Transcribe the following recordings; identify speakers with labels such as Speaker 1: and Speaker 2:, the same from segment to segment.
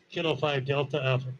Speaker 1: Kilo 5 Delta Alpha.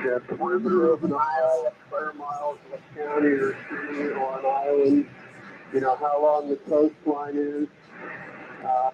Speaker 1: The perimeter of an island, square miles of a county or city or an island, how long the coastline is. Uh,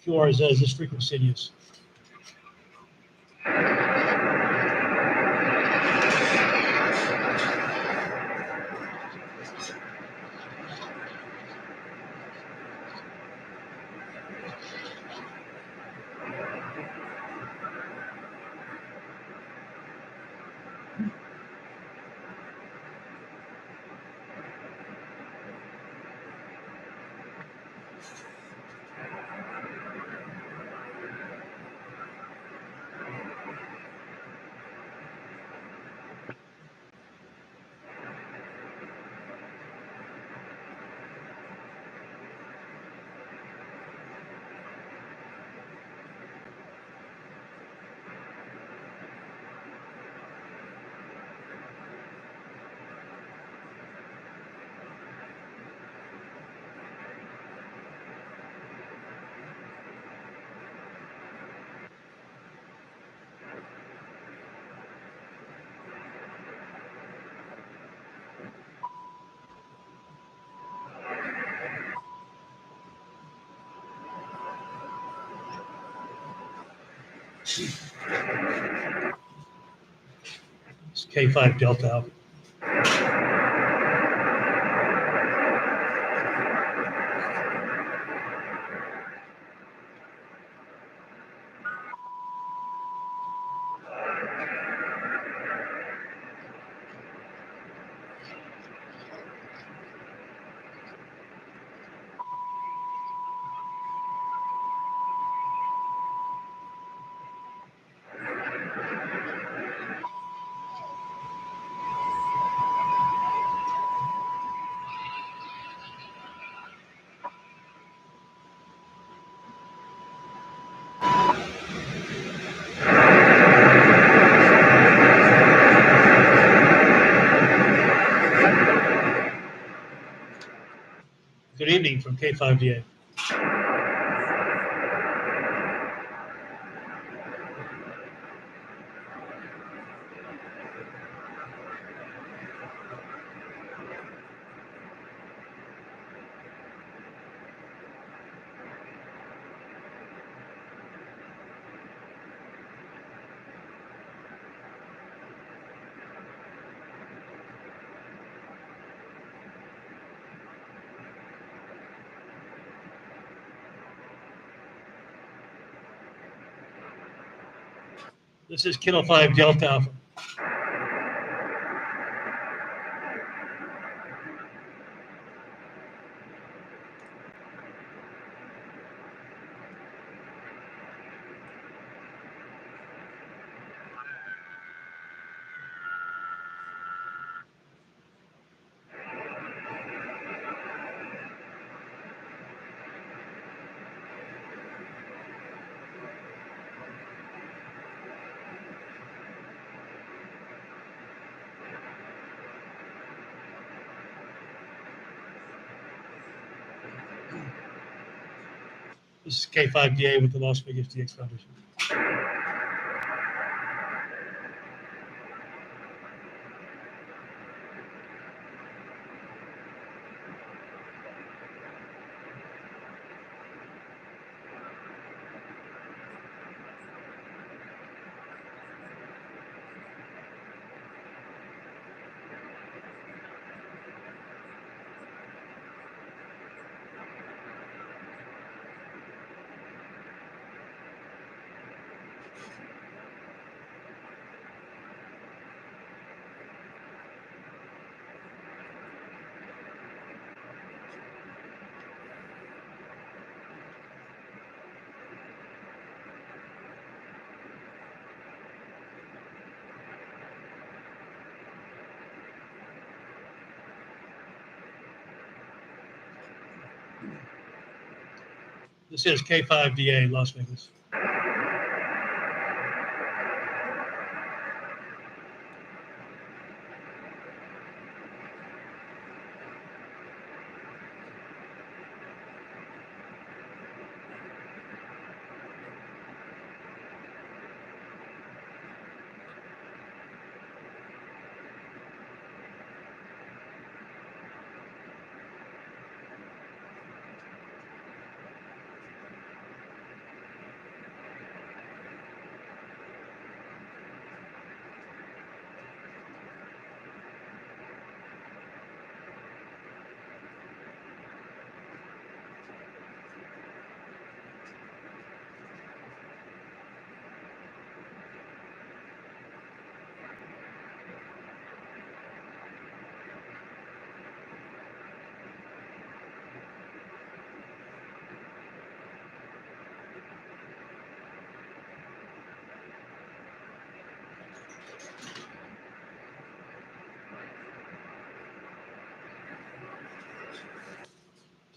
Speaker 2: QRZ is this frequency in use. It's K5 Delta Alpha. Good evening from K5DA. This is Kilo 5 Delta Alpha. This is K5DA with the Las Vegas DX Foundation. This is K5DA, Las Vegas.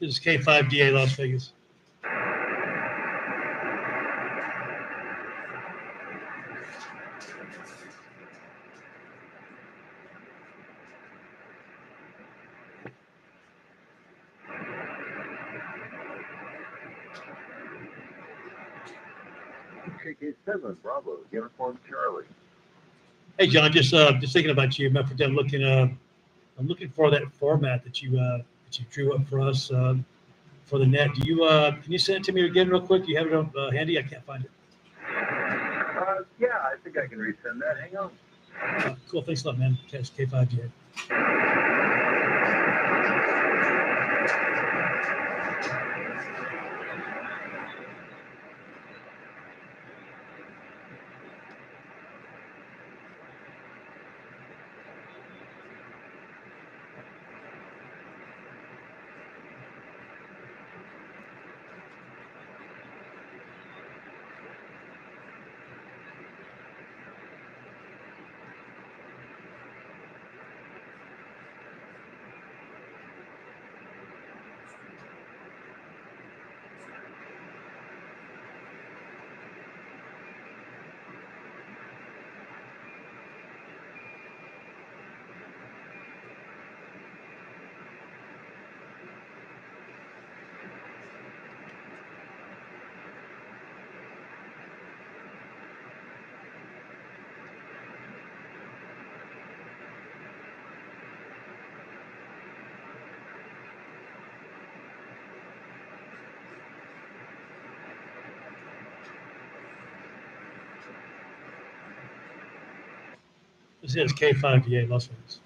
Speaker 2: This is K5DA, Las Vegas.
Speaker 3: KK7, Bravo, Uniform Charlie.
Speaker 2: Hey, John, just thinking about you. I'm looking for that format that you drew up for us for the net. Do you can you send it to me again real quick? Do you have it on handy? I can't find it.
Speaker 3: Yeah, I think I can resend that. Hang on.
Speaker 2: Cool. Thanks a lot, man. K5DA. This is K5DA, Las Vegas.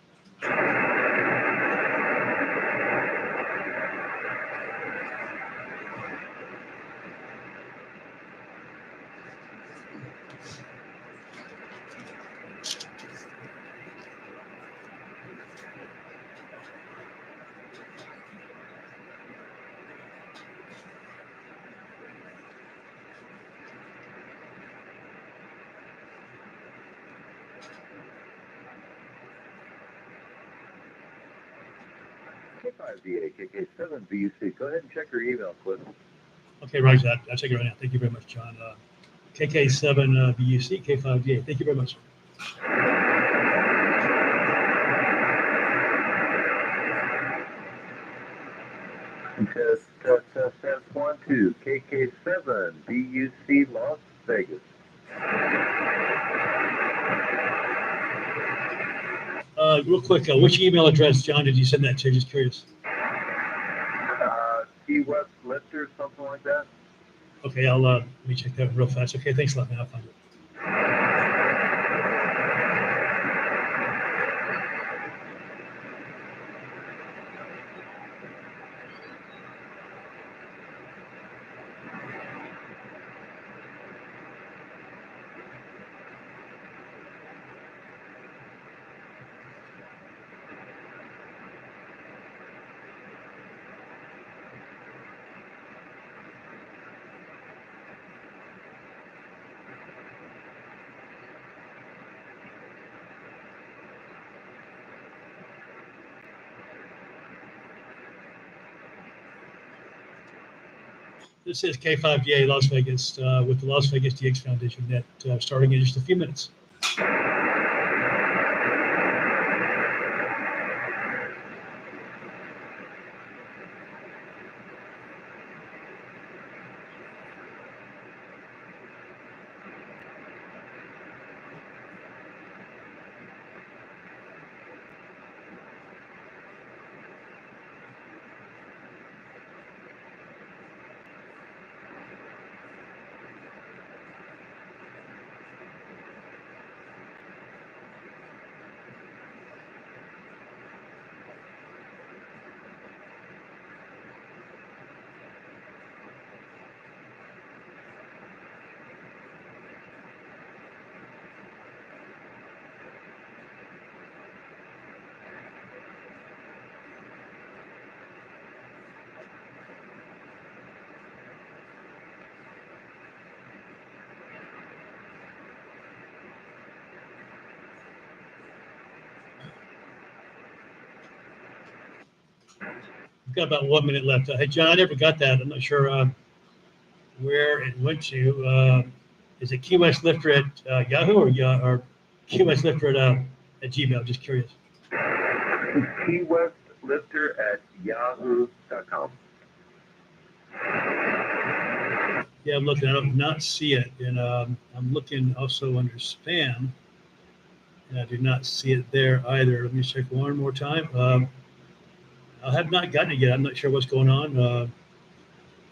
Speaker 3: K5VA, KK7VUC. Go ahead and check your email, Cliff.
Speaker 2: Okay, Roger. I'll check it right now. Thank you very much, John. KK7 BUC, K5DA. Thank you very much.
Speaker 3: Test 1, 2, KK7 BUC, Las Vegas.
Speaker 2: Real quick, which email address, John, did you send that to? Just curious.
Speaker 3: Key West Lifter, something like that.
Speaker 2: Okay, let me check that real fast. Okay, thanks a lot, man. I'll find it. This is K5DA Las Vegas with the Las Vegas DX Foundation net starting in just a few minutes. We've got about 1 minute left. Hey, John, I never got that. I'm not sure where it went to. Is it Key West Lifter at Yahoo or Key West Lifter at Gmail? Just curious.
Speaker 3: Key West Lifter at yahoo.com.
Speaker 2: Yeah, I'm looking. I do not see it. And I'm looking also under spam. And I do not see it there either. Let me check one more time. I have not gotten it yet. I'm not sure what's going on.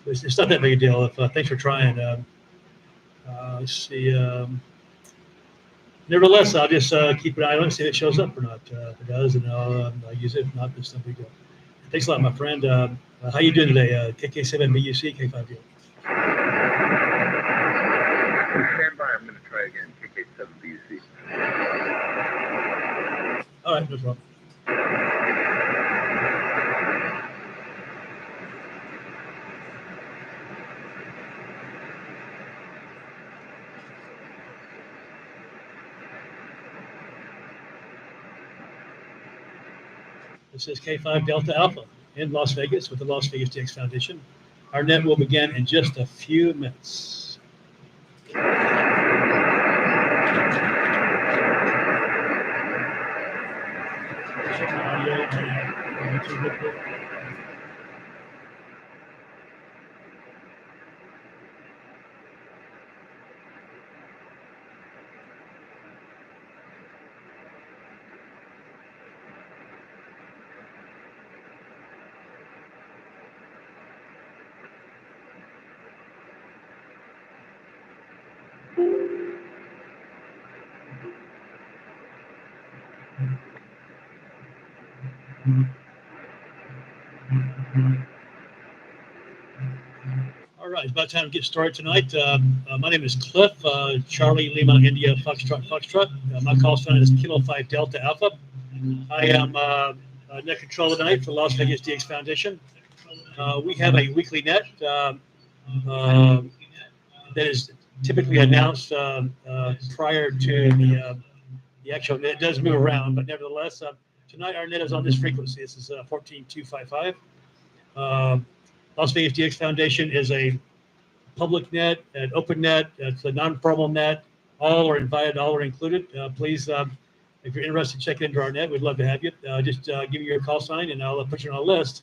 Speaker 2: It's not that big a deal. Thanks for trying. Let's see. Nevertheless, I'll just keep an eye on it, see if it shows up or not. If it does, and I'll use it. If not, it's no big deal. Thanks a lot, my friend. How you doing today? KK7BUC, K5D.
Speaker 3: Stand by. I'm going to try again. KK7BUC.
Speaker 2: All right, no problem. This is K5 Delta Alpha in Las Vegas with the Las Vegas DX Foundation. Our net will begin in just a few minutes. All right, it's about time to get started tonight. My name is Cliff, Charlie Lima India Foxtrot. My call sign is Kilo 5 Delta Alpha. I am net controller tonight for Las Vegas DX Foundation. We have a weekly net that is typically announced prior to the actual net. It does move around, but nevertheless, Tonight, our net is on this frequency. This is 14255. Las Vegas DX Foundation is a public net, an open net, it's a non-formal net. All are invited, all are included. Please, if you're interested, check into our net. We'd love to have you. Just give me your call sign, and I'll put you on a list.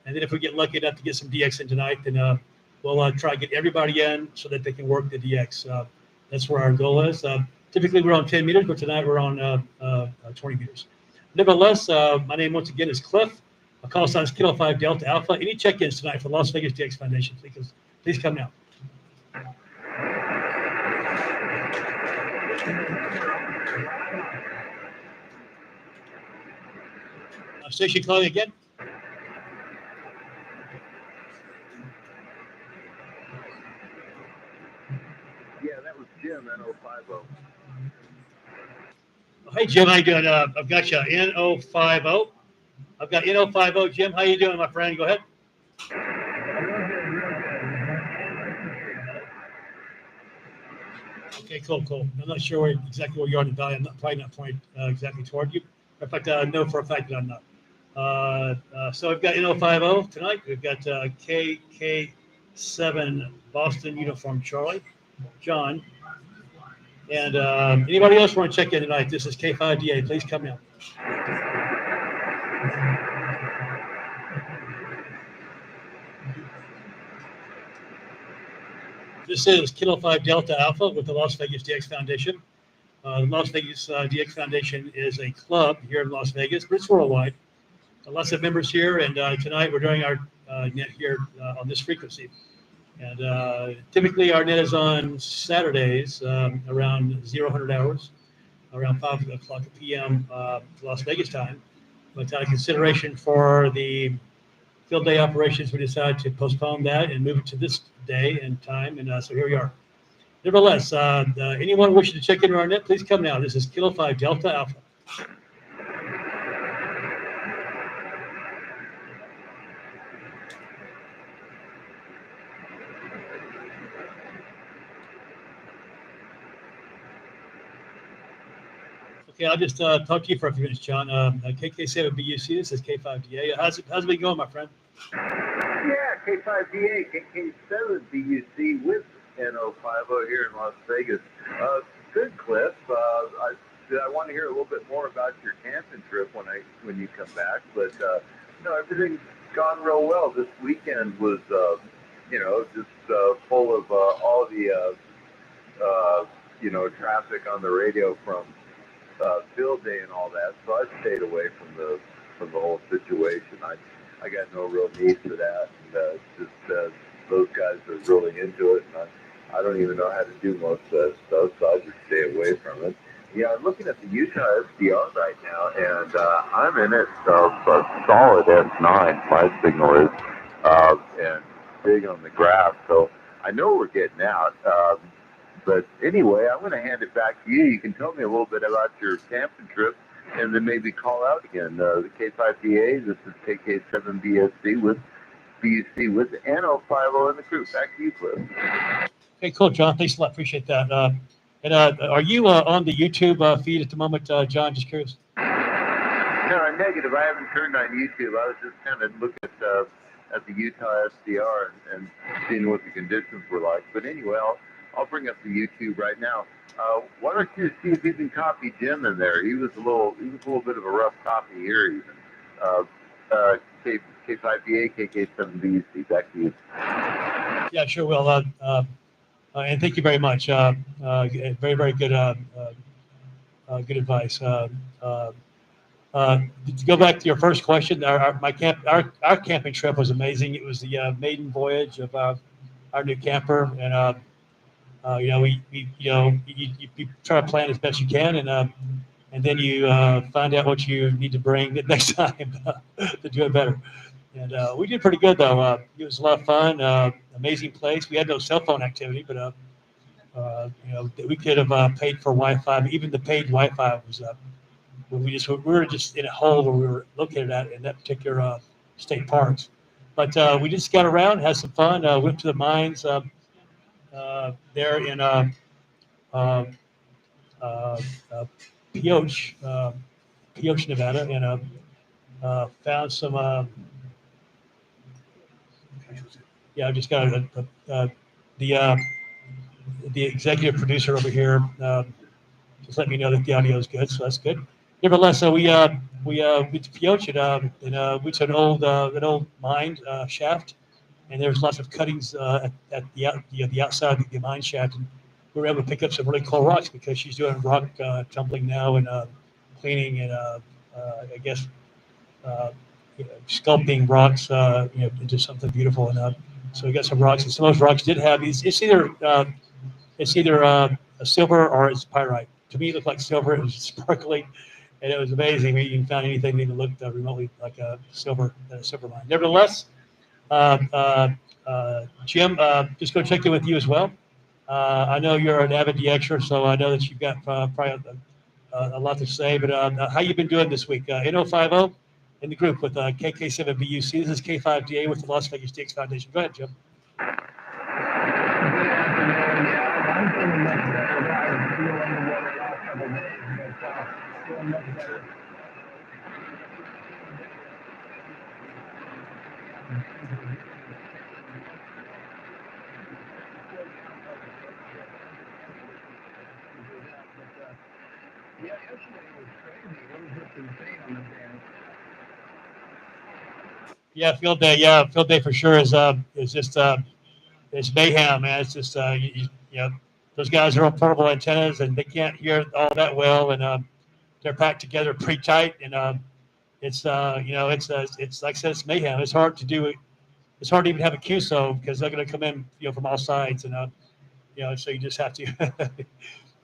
Speaker 2: And then if we get lucky enough to get some DX in tonight, then we'll try to get everybody in so that they can work the DX. That's where our goal is. Typically, we're on 10 meters, but tonight we're on 20 meters. Nevertheless, my name once again is Cliff. My call sign is Kilo 5 Delta Alpha. Any check-ins tonight for Las Vegas DX Foundation, please come now. Station calling again.
Speaker 3: Yeah, that was Jim, N050.
Speaker 2: Hey, Jim, how you doing? I've got you, N050. I've got N050. Jim, how you doing, my friend? Go ahead. Okay, cool. I'm not sure exactly where you are in the valley. I'm probably not pointing exactly toward you. In fact, I know for a fact that I'm not. So we've got N050 tonight. We've got KK7 Boston Uniform Charlie, John. And anybody else want to check in tonight? This is K5DA. Please come in. This is Kilo 5 Delta Alpha with the Las Vegas DX Foundation. The Las Vegas DX Foundation is a club here in Las Vegas, but it's worldwide. Lots of members here, and tonight we're doing our net here on this frequency. And typically our net is on Saturdays around 0000 hours, around 5 o'clock p.m. Las Vegas time. But out of consideration for the field day operations, we decided to postpone that and move it to this day and time. And so here we are. Nevertheless, anyone wishing to check into our net, please come now. This is Kilo 5 Delta Alpha. Okay, I'll just talk to you for a few minutes, John. KK7BUC, this is K5DA. How's it been going, my friend?
Speaker 3: Yeah, K5DA, KK7BUC with N050 here in Las Vegas. Good, Cliff. I want to hear a little bit more about your camping trip when you come back. But everything's gone real well. This weekend was, just full of all the, traffic on the radio from field day and all that. So I stayed away from the whole situation. I got no real need for that. And those guys are really into it, and I don't even know how to do most of that stuff, so I just stay away from it. Yeah, I'm looking at the Utah SDR right now, and I'm in it a solid S9. My signal is and big on the graph, so I know we're getting out. But anyway, I'm going to hand it back to you. You can tell me a little bit about your camping trip, and then maybe call out again. The K5DA, this is KK7BSC with BUC with N050 in the crew. Back to you, Cliff.
Speaker 2: Okay, cool, John. Thanks a lot. Appreciate that. And are you on the YouTube feed at the moment, John? Just curious.
Speaker 3: No, negative. I haven't turned on YouTube. I was just kind of looking at the Utah SDR and seeing what the conditions were like. But anyway, I'll bring up the YouTube right now. Why don't you see if you can copy Jim in there? He was a little bit of a rough copy here, even. K5DA, KK7BC. Back to you.
Speaker 2: Yeah, sure will. And thank you very much. Very, very good, good advice. To go back to your first question, our camping trip was amazing. It was the maiden voyage of our new camper, and you try to plan as best you can, and then you find out what you need to bring the next time to do it better. And we did pretty good, though. It was a lot of fun. Amazing place. We had no cell phone activity, but we could have paid for Wi-Fi. Even the paid Wi-Fi was up. We were just in a hole where we were located at in that particular state parks. But we did scout around, had some fun. Went to the mines there in Pioche, Pioche, Nevada, and found some. I just got the executive producer over here. Just let me know that the audio is good, so that's good. Nevertheless, so we to Pioche, and we took an old mine shaft, and there's lots of cuttings at the outside of the mine shaft, and we were able to pick up some really cool rocks because she's doing rock tumbling now and cleaning and I guess sculpting rocks into something beautiful, and so we got some rocks, and some of those rocks did have these. It's either a silver or it's pyrite. To me, it looked like silver. It was sparkling, and it was amazing. We even found anything that even looked remotely like a silver mine. Nevertheless, Jim, just going to check in with you as well. I know you're an avid DXer, so I know that you've got probably a lot to say. But how you been doing this week? N050 in the group with KK7BUC. This is K5DA with the Las Vegas DX Foundation. Go ahead, Jim.
Speaker 1: I'm feeling much better. I was feeling the weather the last couple of days, but feeling much better. Yeah, yesterday was crazy. It was just insane on the dance.
Speaker 2: Yeah, field day for sure is just it's mayhem, man. It's just those guys are on portable antennas and they can't hear all that well, and they're packed together pretty tight, and it's it's like I said, it's mayhem. It's hard to do it. It's hard to even have a QSO because they're going to come in from all sides, and so you just have to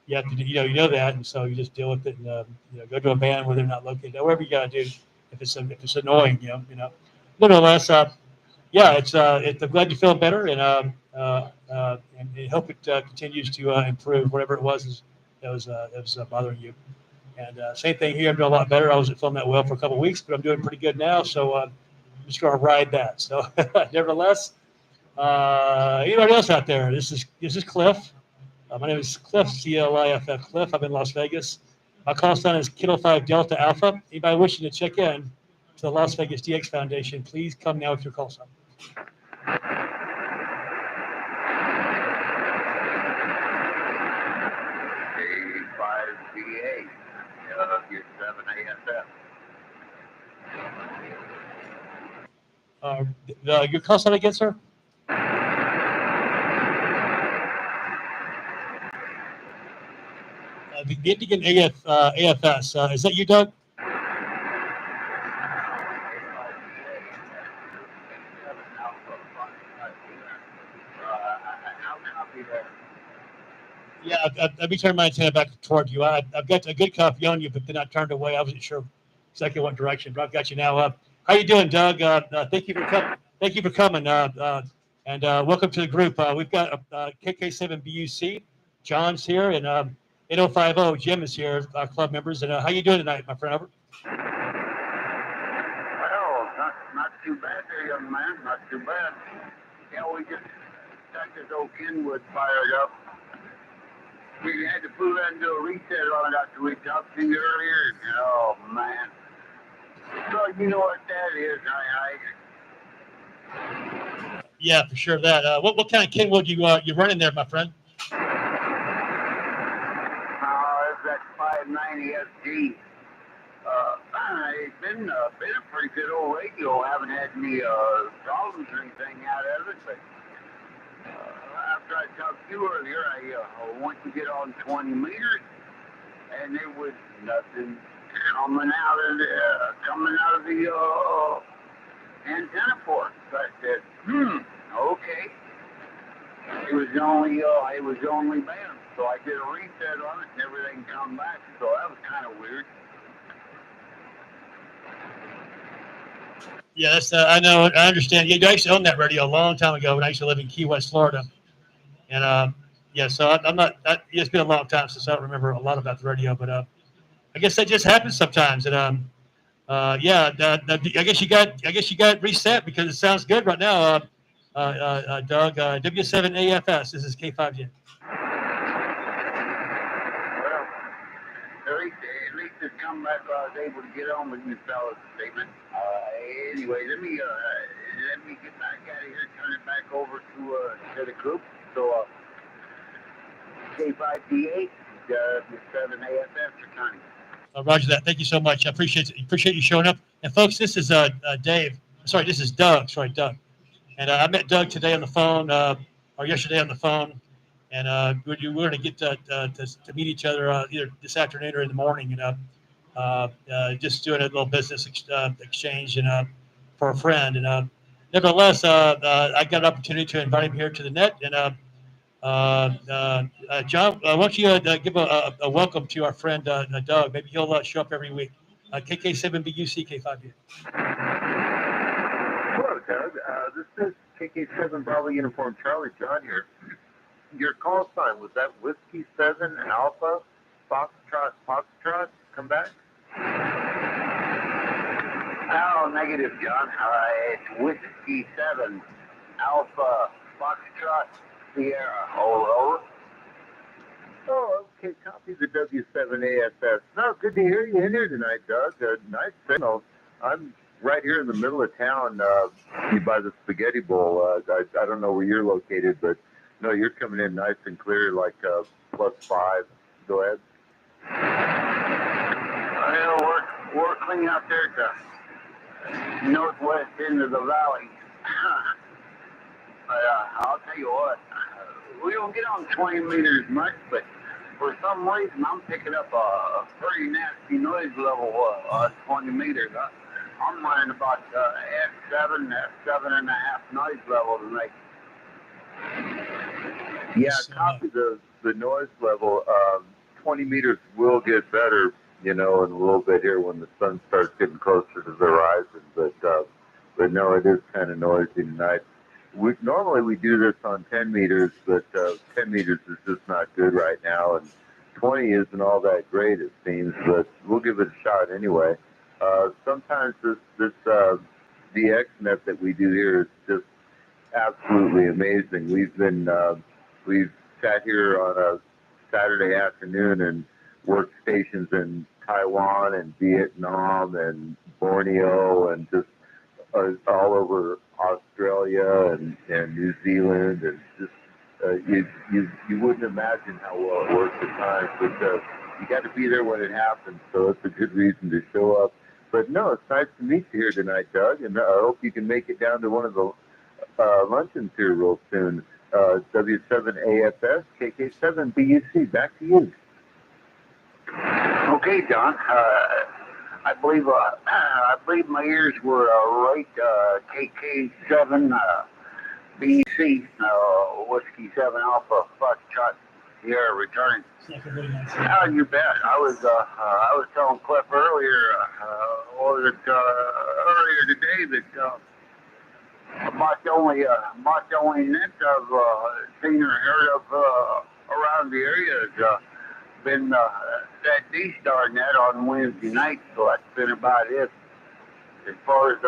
Speaker 2: you have to you know that, and so you just deal with it, and go to a band where they're not located. Whatever you got to do, if it's annoying, Nevertheless, I'm glad you're feeling better, and I hope it continues to improve. Whatever it was that was bothering you. And same thing here. I'm doing a lot better. I wasn't feeling that well for a couple of weeks, but I'm doing pretty good now. So I'm just going to ride that. So, nevertheless, anybody else out there? This is Cliff. My name is Cliff, CLIFF. Cliff. I'm in Las Vegas. My call sign is Kilo 5 Delta Alpha. Anybody wishing to check in to the Las Vegas DX Foundation, please come now with your call sign.
Speaker 3: K5DA, your 7 ASF.
Speaker 2: Your call sign again, sir? The Indian AFS. Is that you, Doug? Yeah, let me turn my antenna back toward you. I've got a good copy on you, but then I turned away. I wasn't sure exactly what direction, but I've got you now. How you doing, Doug? Thank you for coming. Thank you for coming, and welcome to the group. We've got KK7BUC. John's here, and N050. Jim is here. Our club members. And how you doing tonight, my friend? Over.
Speaker 3: Well, not too bad there, young man. Not too bad. Yeah, we just got this old Kenwood fired up. We had to put that into a reset on it after we talked to you earlier. Oh, man. So you know what that is,
Speaker 2: Yeah, for sure. That. What kind of Kenwood you running there, my friend?
Speaker 3: It's that 590 SG. It's been a pretty good old radio. I haven't had any problems or anything out of it, but after I talked to you earlier, I went to get on 20 meters, and there was nothing coming out of the antenna port. So I said, okay. It was only band. So I did a reset on it, and everything come back. So that was kind of weird.
Speaker 2: Yeah, that's. I know. I understand. Yeah, you actually owned that radio a long time ago when I used to live in Key West, Florida. And so I'm not. It's been a long time since I don't remember a lot about the radio, but I guess that just happens sometimes. And I guess you got reset because it sounds good right now. Doug, W7AFS. This is K5G.
Speaker 3: Well, at least it's
Speaker 4: come back. I was able to get on with you fellas' statement. Anyway, let me get back out of here. Turn it back over to the group. So K5D8, W7AFF returning.
Speaker 2: Roger that. Thank you so much. I appreciate you showing up. And folks, this is Dave. Sorry, this is Doug. Sorry, Doug. And I met Doug today on the phone, or yesterday on the phone, and we're going to get to meet each other either this afternoon or in the morning, and just doing a little business exchange and for a friend. And nevertheless, I got an opportunity to invite him here to the net. And John, why don't you give a welcome to our friend Doug? Maybe he'll show up every week. KK7BUC K5D.
Speaker 3: Hello, Doug. This is KK7 Bravo Uniform Charlie. John here. Your call sign, was that Whiskey 7 Alpha Foxtrot? Come back?
Speaker 4: Oh, negative, John. It's Whiskey 7 Alpha Foxtrot Sierra. Over.
Speaker 3: Oh, okay. Copy the W7AFS. No, good to hear you in here tonight, Doug. Nice signal. I'm right here in the middle of town by the Spaghetti Bowl. I don't know where you're located, but no, you're coming in nice and clear, like +5. Go ahead.
Speaker 4: Well, we're clean out there at the northwest end of the valley. But I'll tell you what, we don't get on 20 meters much, but for some reason I'm picking up a pretty nasty noise level on 20 meters. I'm running about F7 and a half noise level tonight.
Speaker 3: Yeah, copy the noise level. 20 meters will get better, in a little bit here when the sun starts getting closer to the horizon. But no, it is kind of noisy tonight. Normally we do this on 10 meters, but 10 meters is just not good right now, and 20 isn't all that great, it seems, but we'll give it a shot anyway. Sometimes this DXNet that we do here is just absolutely amazing. We've sat here on a Saturday afternoon and worked stations in Taiwan and Vietnam and Borneo and just all over Australia and New Zealand, and just you wouldn't imagine how well it works at times, but you got to be there when it happens, so it's a good reason to show up. But no, it's nice to meet you here tonight, Doug, and I hope you can make it down to one of the luncheons here real soon. W7AFS, KK7BUC, back to you.
Speaker 4: Okay, Don. I believe my ears were right. KK7 BC Whiskey 7 Alpha Foxtrot Sierra returning. Oh, you bet. I was telling Cliff earlier today that about the only net I've seen or heard of around the area has been that D-Star net on Wednesday night, so that's been about it. As far as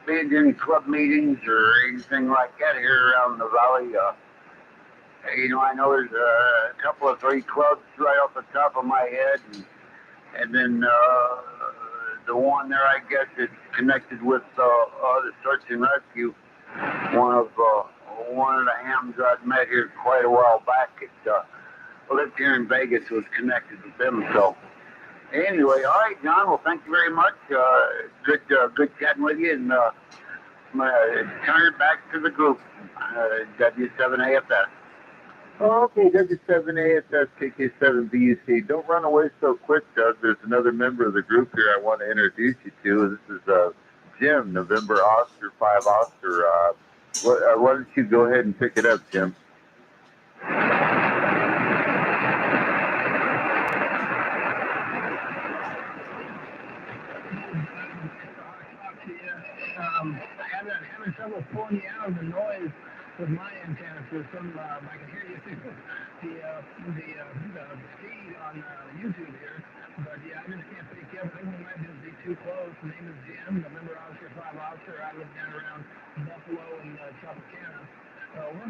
Speaker 4: being in club meetings or anything like that here around the valley, I know there's a couple of 3 clubs right off the top of my head, and then the one there, I guess, is connected with the search and rescue. One of the hams I'd met here quite a while back. Lived here in Vegas, was connected with them. So anyway, all right, John. Well, thank you very much. Good chatting with you, and I'm gonna turn it back to the group. W7AFS.
Speaker 3: Okay, W7AFS, KK7BUC. Don't run away so quick, Doug. There's another member of the group here I want to introduce you to. This is Jim, November Oscar 5 Oscar. Why don't you go ahead and pick it up, Jim?
Speaker 5: Having trouble pulling you out of the noise with my antenna system. I can hear you through the feed on YouTube here, but yeah, I just can't pick you up. I think we might just be too close. The name is Jim, November Oscar 5 Oscar. I live down around Buffalo and Tropicana. Over.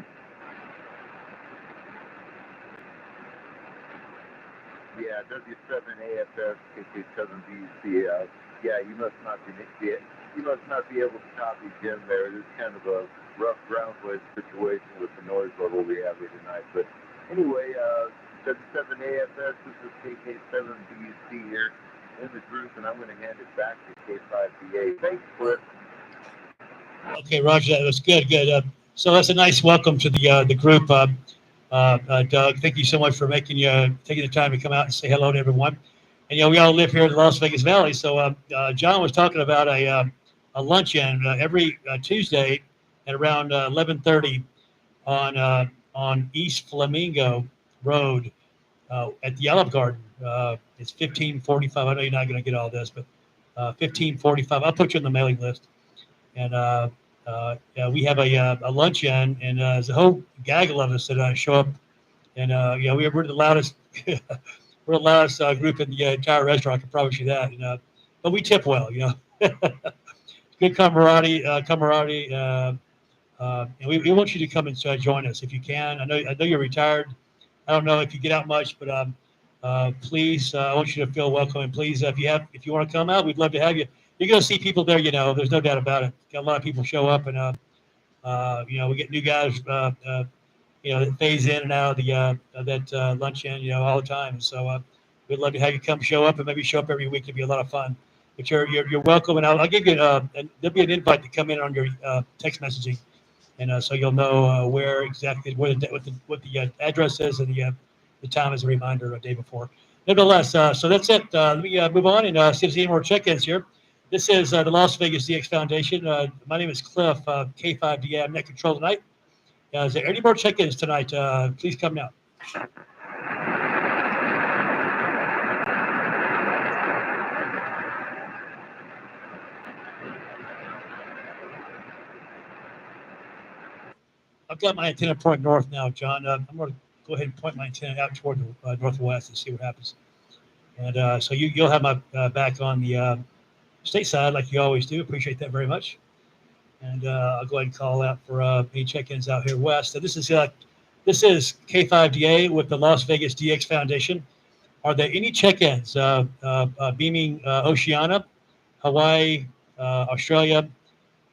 Speaker 3: Yeah, W7AFS KK7BC. Yeah, you must not be able to copy Jim there. It is kind of a rough ground wedge situation with the noise level we have here tonight. But anyway, W7AFS, this is KK7BC here in the group, and I'm going to hand it back to K5DA. Thanks, Cliff.
Speaker 2: Okay, Roger, that was good. So that's a nice welcome to the group. Doug, thank you so much for taking the time to come out and say hello to everyone. And we all live here in the Las Vegas Valley. So John was talking about a luncheon every Tuesday at around 11:30 on East Flamingo Road at the Olive Garden. It's 1545. I know you're not going to get all this, but 1545. I'll put you on the mailing list. And we have a luncheon, and there's a whole gaggle of us that show up. And we're the loudest, we're the loudest group in the entire restaurant. I can promise you that. But we tip well, Good camaraderie. And we want you to come and join us if you can. I know you're retired. I don't know if you get out much, but please, I want you to feel welcome. And please, if you want to come out, we'd love to have you. You're going to see people there, there's no doubt about it. Got a lot of people show up, and we get new guys, that phase in and out of that luncheon, all the time. So we'd love to have you come show up, and maybe show up every week. It'd be a lot of fun. But you're welcome, and I'll give you there'll be an invite to come in on your text messaging, and so you'll know where exactly what the address is, and the time as a reminder a day before. Nevertheless, so that's it. Let me move on and see if there's any more check-ins here. This is the Las Vegas DX Foundation. My name is Cliff, K5DA. I'm net control tonight. Is there any more check-ins tonight? Please come now. I've got my antenna point north now, John. I'm going to go ahead and point my antenna out toward the northwest and see what happens. And so you'll have my back on the stateside like you always do. Appreciate that very much. And I'll go ahead and call out for any check-ins out here west. So this is K5DA with the Las Vegas DX Foundation. Are there any check-ins beaming Oceania, Hawaii, Australia,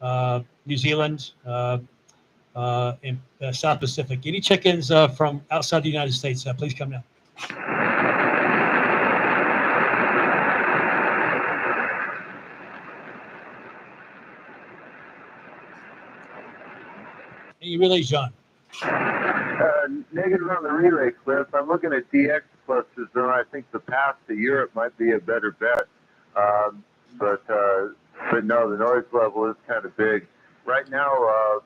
Speaker 2: New Zealand, and South Pacific? Any check-ins from outside the United States? Please come now. Any relays, John?
Speaker 3: Negative on the relay, Cliff. I'm looking at DX clusters, and I think the path to Europe might be a better bet. But no, the noise level is kind of big. Right now,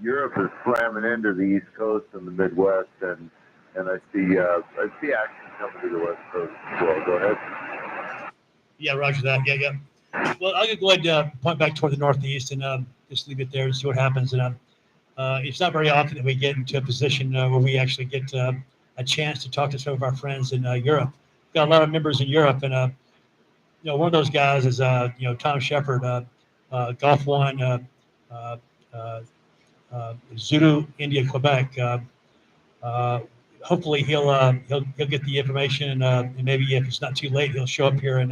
Speaker 3: Europe is slamming into the East Coast and the Midwest, and I see action coming to the West Coast as well. Go ahead.
Speaker 2: Yeah, roger that. Yeah. Well, I'm going to go ahead and point back toward the Northeast and just leave it there and see what happens. And it's not very often that we get into a position where we actually get a chance to talk to some of our friends in Europe. We've got a lot of members in Europe, and one of those guys is Tom Shepard, Golf One, Zulu, India, Quebec. Hopefully he'll get the information, and maybe if it's not too late, he'll show up here and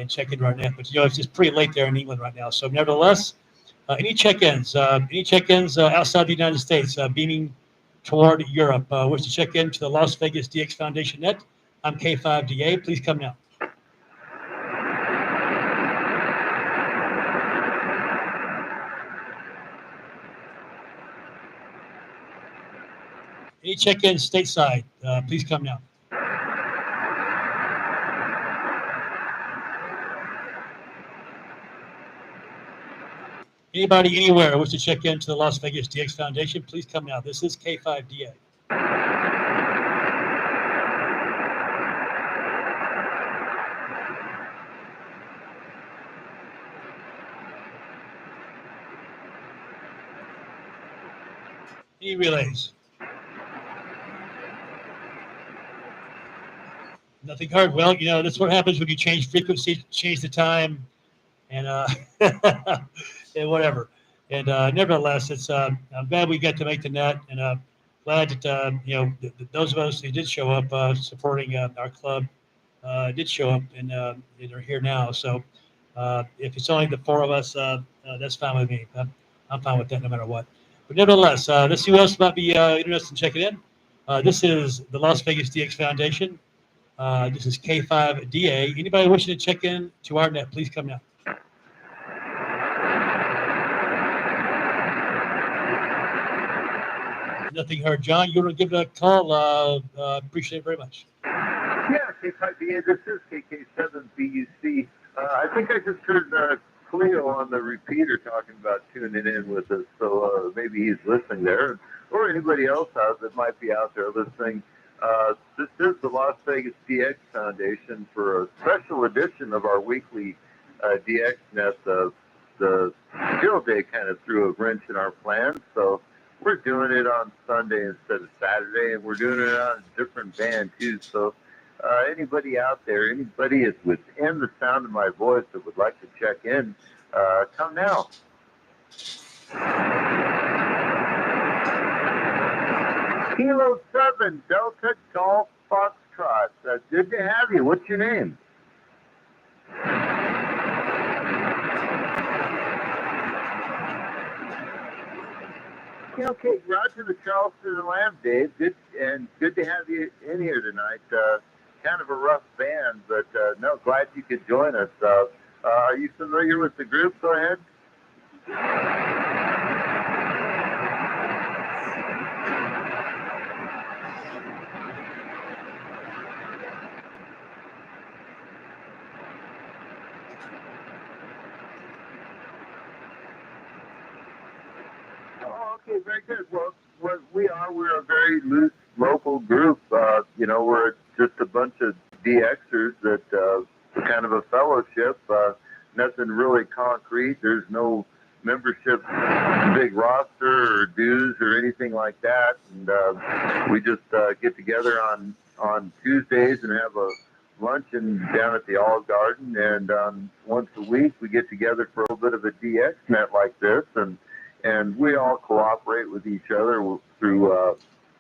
Speaker 2: check in right now. But it's just pretty late there in England right now. So nevertheless, any check-ins outside the United States, beaming toward Europe, wish to check in to the Las Vegas DX Foundation net. I'm K5DA. Please come now. Any check-ins stateside, please come now. Anybody anywhere wish to check in to the Las Vegas DX Foundation, please come now. This is K5DA. Any relays? Nothing heard. Well, that's what happens when you change frequency, change the time, and and whatever. And nevertheless, it's I'm glad we got to make the net, and glad that those of us who did show up supporting our club did show up and are here now. So if it's only the four of us, that's fine with me. I'm fine with that no matter what. But nevertheless, let's see who else might be interested in checking in. This is the Las Vegas DX Foundation. This is K5DA. Anybody wishing to check in to our net, please come now. Nothing heard. John, you want to give it a call? Appreciate it very much.
Speaker 3: Yeah, K5BA, this is KK7BUC. I think I just heard Cleo on the repeater talking about tuning in with us, so maybe he's listening there, or anybody else out that might be out there listening. This is the Las Vegas DX Foundation for a special edition of our weekly DX Net. The field day kind of threw a wrench in our plans, so we're doing it on Sunday instead of Saturday, and we're doing it on a different band too. So anybody out there, anybody is within the sound of my voice that would like to check in, come now. Kilo 7, Delta Golf Foxtrot. Good to have you. What's your name? Okay, Roger the Charleston and Lamb, Dave. Good to have you in here tonight. Kind of a rough band, but no, glad you could join us. Are you familiar with the group? Go ahead. Oh, okay, very good. Well, what we're a very loose local group. We're just a bunch of DXers that we're kind of a fellowship. Nothing really concrete. There's no membership, big roster or dues or anything like that. And we just get together on Tuesdays and have a luncheon down at the Olive Garden. And once a week we get together for a little bit of a DX net like this. And we all cooperate with each other through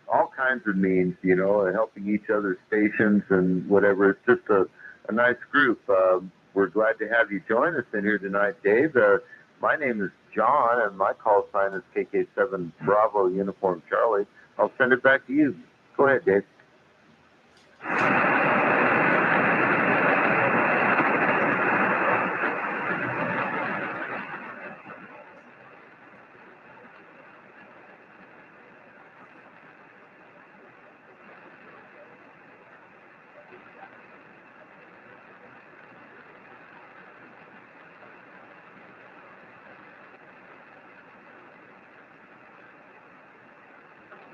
Speaker 3: all kinds of means, and helping each other's stations and whatever. It's just a nice group. We're glad to have you join us in here tonight, Dave. My name is John, and my call sign is KK7 Bravo Uniform Charlie. I'll send it back to you. Go ahead, Dave.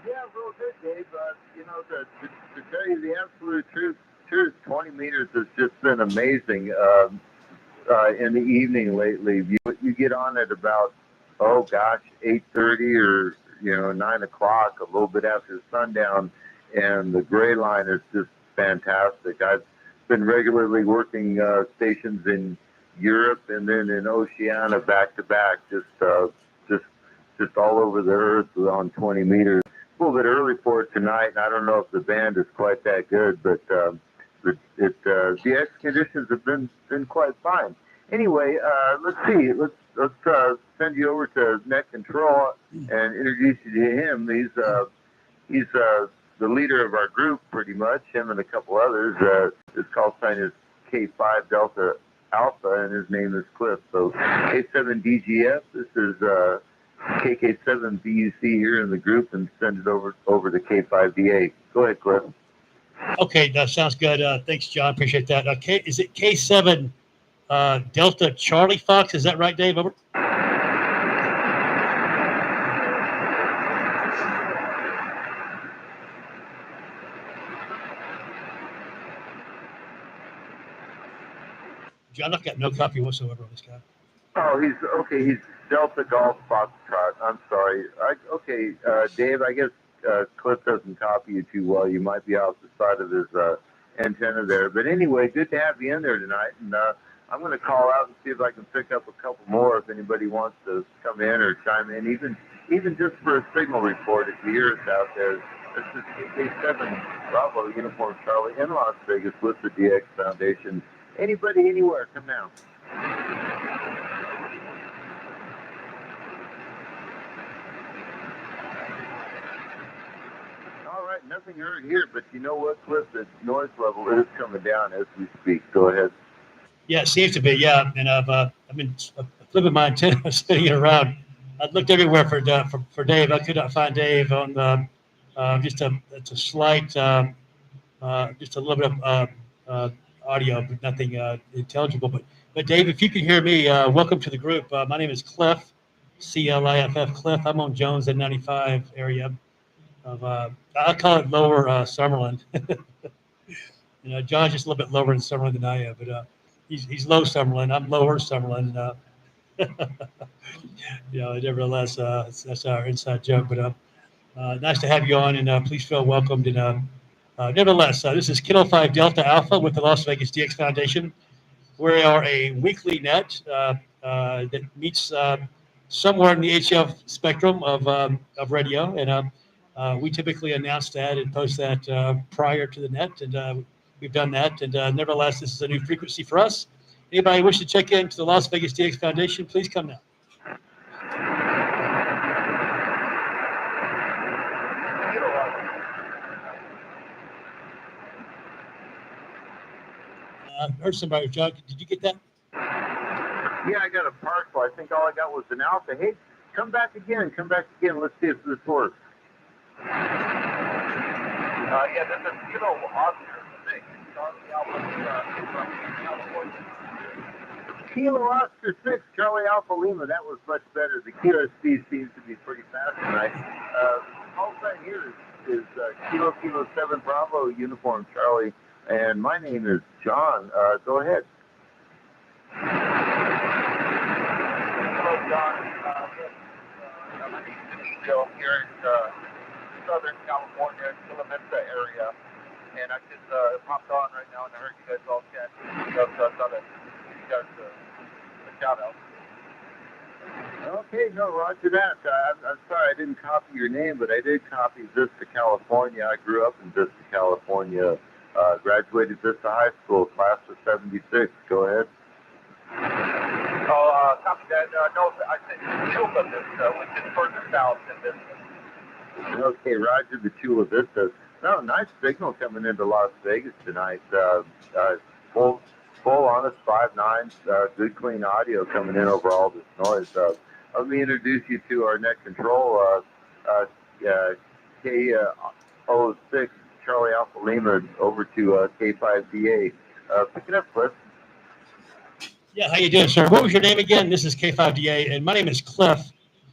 Speaker 3: Yeah, real good, Dave. To tell you the absolute truth, 20 meters has just been amazing in the evening lately. You get on at about, 8:30 or 9 o'clock, a little bit after sundown, and the gray line is just fantastic. I've been regularly working stations in Europe and then in Oceania back to back, just all over the earth on 20 meters. A little bit early for it tonight, and I don't know if the band is quite that good, but the X conditions have been quite fine. Anyway, let's see. Let's send you over to Net Control and introduce you to him. He's the leader of our group, pretty much. Him and a couple others. His call sign is K5 Delta Alpha, and his name is Cliff. So K7DGF. This is KK7BUC here in the group, and send it over to K5DA. Go ahead, Cliff.
Speaker 2: Okay, that sounds good. Thanks, John. Appreciate that. Is it K7 Delta Charlie Fox? Is that right, Dave? Over. John, I've got no copy whatsoever of this guy.
Speaker 3: Oh, he's Delta Golf Foxtrot. I'm sorry. Dave, I guess Cliff doesn't copy you too well. You might be off the side of his antenna there. But anyway, good to have you in there tonight. And I'm going to call out and see if I can pick up a couple more if anybody wants to come in or chime in, even just for a signal report if you hear us out there. This is K7 Bravo Uniform Charlie in Las Vegas with the DX Foundation. Anybody, anywhere, come down. All right, nothing heard here, but you know what, Cliff? The noise level is coming down as we speak. Go ahead.
Speaker 2: Yeah, it seems to be. Yeah, and I've been flipping my antenna, spinning it around. I looked everywhere for Dave. I could not find Dave on the it's a slight just a little bit of audio, but nothing intelligible. But Dave, if you can hear me, welcome to the group. My name is Cliff, CLIFF Cliff. I'm on Jones at 95 area of I call it Lower Summerlin. John's just a little bit lower in Summerlin than I am, but he's low Summerlin. I'm lower Summerlin. Nevertheless, that's our inside joke. But nice to have you on, and please feel welcomed. And nevertheless, this is Kilo 5 Delta Alpha with the Las Vegas DX Foundation. We are a weekly net that meets somewhere in the HF spectrum of radio, and we typically announce that and post that prior to the net, and we've done that. And nevertheless, this is a new frequency for us. Anybody wish to check into the Las Vegas DX Foundation, please come now. I heard somebody, John, did you get that?
Speaker 3: Yeah, I got a partial. I think all I got was an alpha. Hey, come back again. Let's see if this works.
Speaker 4: Yeah, this is Kilo Oscar 6, Charlie Alpha from California.
Speaker 3: Kilo Oscar 6, Charlie Alpha Lima. That was much better. The QSC seems to be pretty fast tonight. All sign here is Kilo 7 Bravo Uniform Charlie, and my name is John. Go ahead.
Speaker 4: Hello, John. My name is Emilio here in Southern California, Chula Vista area. And I just popped on right now, and I heard you guys all chatting. So I thought I'd give you guys a shout out.
Speaker 3: Okay, no, roger that. I'm sorry I didn't copy your name, but I did copy Vista, California. I grew up in Vista, California. Graduated Vista High School, class of 76. Go ahead.
Speaker 4: Oh, copy that. No, I said Chula Vista, which is further south than Vista.
Speaker 3: Okay, roger the Chula Vista. No, nice signal coming into Las Vegas tonight. Full honest 5.9, good clean audio coming in over all this noise. Let me introduce you to our net control, K06 Charlie Alpha Lima over to K5DA. Pick it up, Cliff.
Speaker 2: Yeah, how you doing, sir? What was your name again? This is K5DA, and my name is Cliff,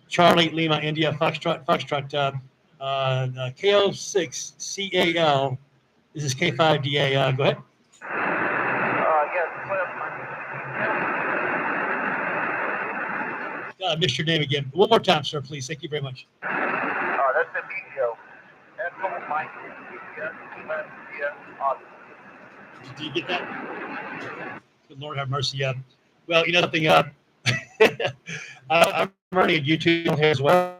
Speaker 2: Charlie Lima India Foxtrot K06 CAL. This is K5DA. Go ahead.
Speaker 4: Yes, Cliff.
Speaker 2: I missed your name again. One more time, sir, please. Thank you very much.
Speaker 4: That's Emilio. That's Mike.
Speaker 2: Did you get that? Good Lord have mercy. Well, something. I'm running a YouTube here as well.